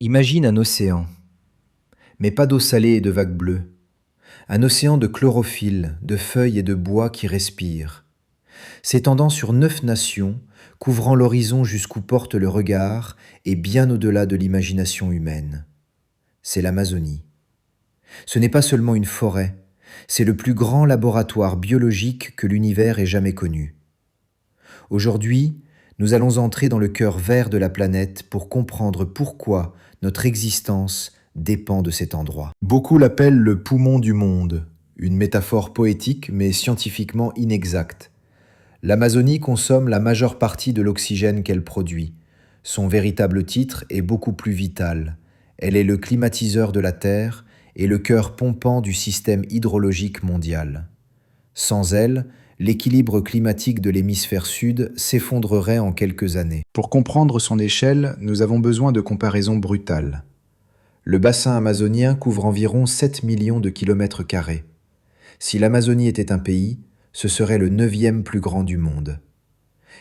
Imagine un océan, mais pas d'eau salée et de vagues bleues. Un océan de chlorophylle, de feuilles et de bois qui respirent, s'étendant sur 9 nations, couvrant l'horizon jusqu'où porte le regard et bien au-delà de l'imagination humaine. C'est l'Amazonie. Ce n'est pas seulement une forêt, c'est le plus grand laboratoire biologique que l'univers ait jamais connu. Aujourd'hui, nous allons entrer dans le cœur vert de la planète pour comprendre pourquoi notre existence dépend de cet endroit. Beaucoup l'appellent le poumon du monde, une métaphore poétique mais scientifiquement inexacte. L'Amazonie consomme la majeure partie de l'oxygène qu'elle produit. Son véritable titre est beaucoup plus vital. Elle est le climatiseur de la Terre et le cœur pompant du système hydrologique mondial. Sans elle, l'équilibre climatique de l'hémisphère sud s'effondrerait en quelques années. Pour comprendre son échelle, nous avons besoin de comparaisons brutales. Le bassin amazonien couvre environ 7 millions de kilomètres carrés. Si l'Amazonie était un pays, ce serait le 9e plus grand du monde.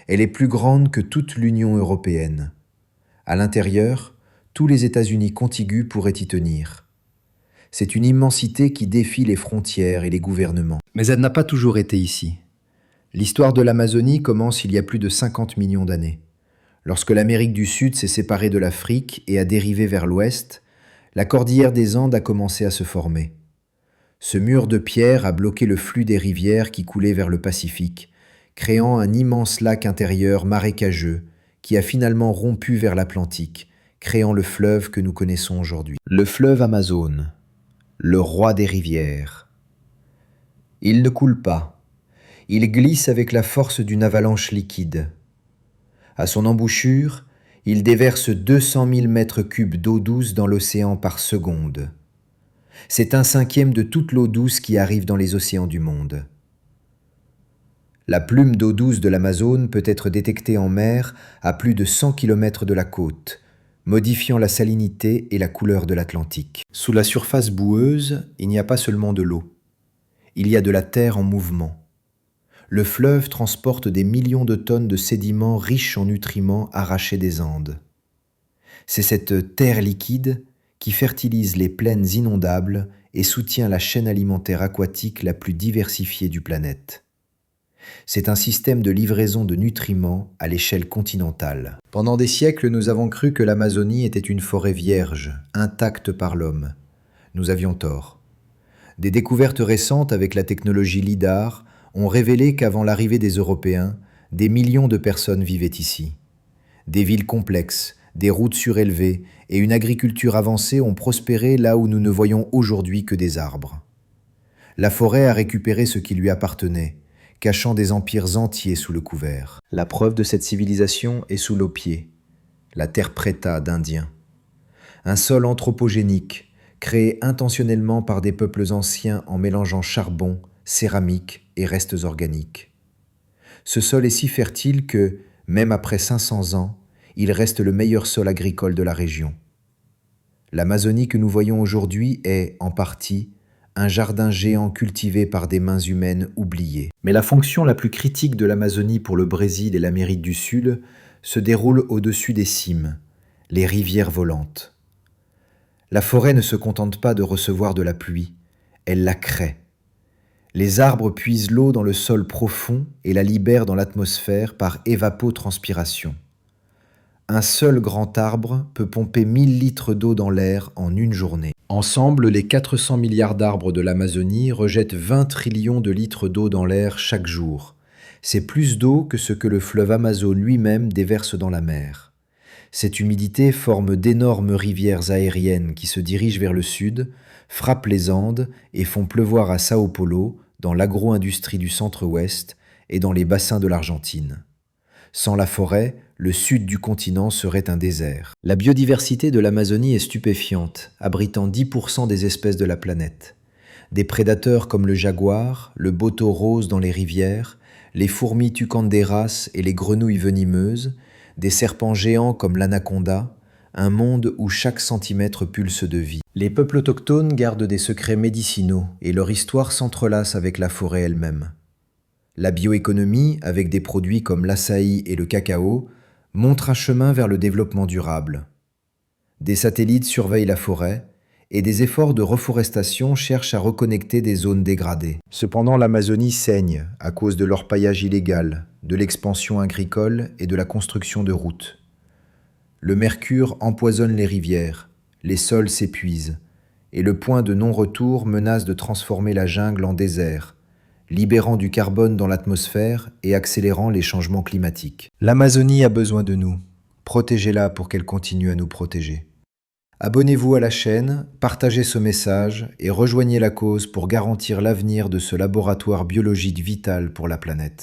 Elle est plus grande que toute l'Union européenne. À l'intérieur, tous les États-Unis contigus pourraient y tenir. C'est une immensité qui défie les frontières et les gouvernements. Mais elle n'a pas toujours été ici. L'histoire de l'Amazonie commence il y a plus de 50 millions d'années. Lorsque l'Amérique du Sud s'est séparée de l'Afrique et a dérivé vers l'ouest, la cordillère des Andes a commencé à se former. Ce mur de pierre a bloqué le flux des rivières qui coulaient vers le Pacifique, créant un immense lac intérieur marécageux qui a finalement rompu vers l'Atlantique, créant le fleuve que nous connaissons aujourd'hui. Le fleuve Amazone, le roi des rivières. Il ne coule pas, il glisse avec la force d'une avalanche liquide. À son embouchure, il déverse 200 000 mètres cubes d'eau douce dans l'océan par seconde. C'est 1/5 de toute l'eau douce qui arrive dans les océans du monde. La plume d'eau douce de l'Amazone peut être détectée en mer à plus de 100 km de la côte, modifiant la salinité et la couleur de l'Atlantique. Sous la surface boueuse, il n'y a pas seulement de l'eau. Il y a de la terre en mouvement. Le fleuve transporte des millions de tonnes de sédiments riches en nutriments arrachés des Andes. C'est cette terre liquide qui fertilise les plaines inondables et soutient la chaîne alimentaire aquatique la plus diversifiée du planète. C'est un système de livraison de nutriments à l'échelle continentale. Pendant des siècles, nous avons cru que l'Amazonie était une forêt vierge, intacte par l'homme. Nous avions tort. Des découvertes récentes avec la technologie LIDAR ont révélé qu'avant l'arrivée des Européens, des millions de personnes vivaient ici. Des villes complexes, des routes surélevées et une agriculture avancée ont prospéré là où nous ne voyons aujourd'hui que des arbres. La forêt a récupéré ce qui lui appartenait, cachant des empires entiers sous le couvert. La preuve de cette civilisation est sous nos pieds, la terre preta d'Indiens. Un sol anthropogénique, créé intentionnellement par des peuples anciens en mélangeant charbon, céramique et restes organiques. Ce sol est si fertile que, même après 500 ans, il reste le meilleur sol agricole de la région. L'Amazonie que nous voyons aujourd'hui est, en partie, un jardin géant cultivé par des mains humaines oubliées. Mais la fonction la plus critique de l'Amazonie pour le Brésil et l'Amérique du Sud se déroule au-dessus des cimes, les rivières volantes. La forêt ne se contente pas de recevoir de la pluie, elle la crée. Les arbres puisent l'eau dans le sol profond et la libèrent dans l'atmosphère par évapotranspiration. Un seul grand arbre peut pomper 1000 litres d'eau dans l'air en une journée. Ensemble, les 400 milliards d'arbres de l'Amazonie rejettent 20 trillions de litres d'eau dans l'air chaque jour. C'est plus d'eau que ce que le fleuve Amazone lui-même déverse dans la mer. Cette humidité forme d'énormes rivières aériennes qui se dirigent vers le sud, frappent les Andes et font pleuvoir à Sao Paulo, dans l'agro-industrie du centre-ouest et dans les bassins de l'Argentine. Sans la forêt, le sud du continent serait un désert. La biodiversité de l'Amazonie est stupéfiante, abritant 10% des espèces de la planète. Des prédateurs comme le jaguar, le boto rose dans les rivières, les fourmis tucanderas et les grenouilles venimeuses, des serpents géants comme l'anaconda, un monde où chaque centimètre pulse de vie. Les peuples autochtones gardent des secrets médicinaux et leur histoire s'entrelace avec la forêt elle-même. La bioéconomie, avec des produits comme l'açaï et le cacao, montre un chemin vers le développement durable. Des satellites surveillent la forêt et des efforts de reforestation cherchent à reconnecter des zones dégradées. Cependant, l'Amazonie saigne à cause de l'orpaillage illégal, de l'expansion agricole et de la construction de routes. Le mercure empoisonne les rivières, les sols s'épuisent, et le point de non-retour menace de transformer la jungle en désert, libérant du carbone dans l'atmosphère et accélérant les changements climatiques. L'Amazonie a besoin de nous. Protégez-la pour qu'elle continue à nous protéger. Abonnez-vous à la chaîne, partagez ce message et rejoignez la cause pour garantir l'avenir de ce laboratoire biologique vital pour la planète.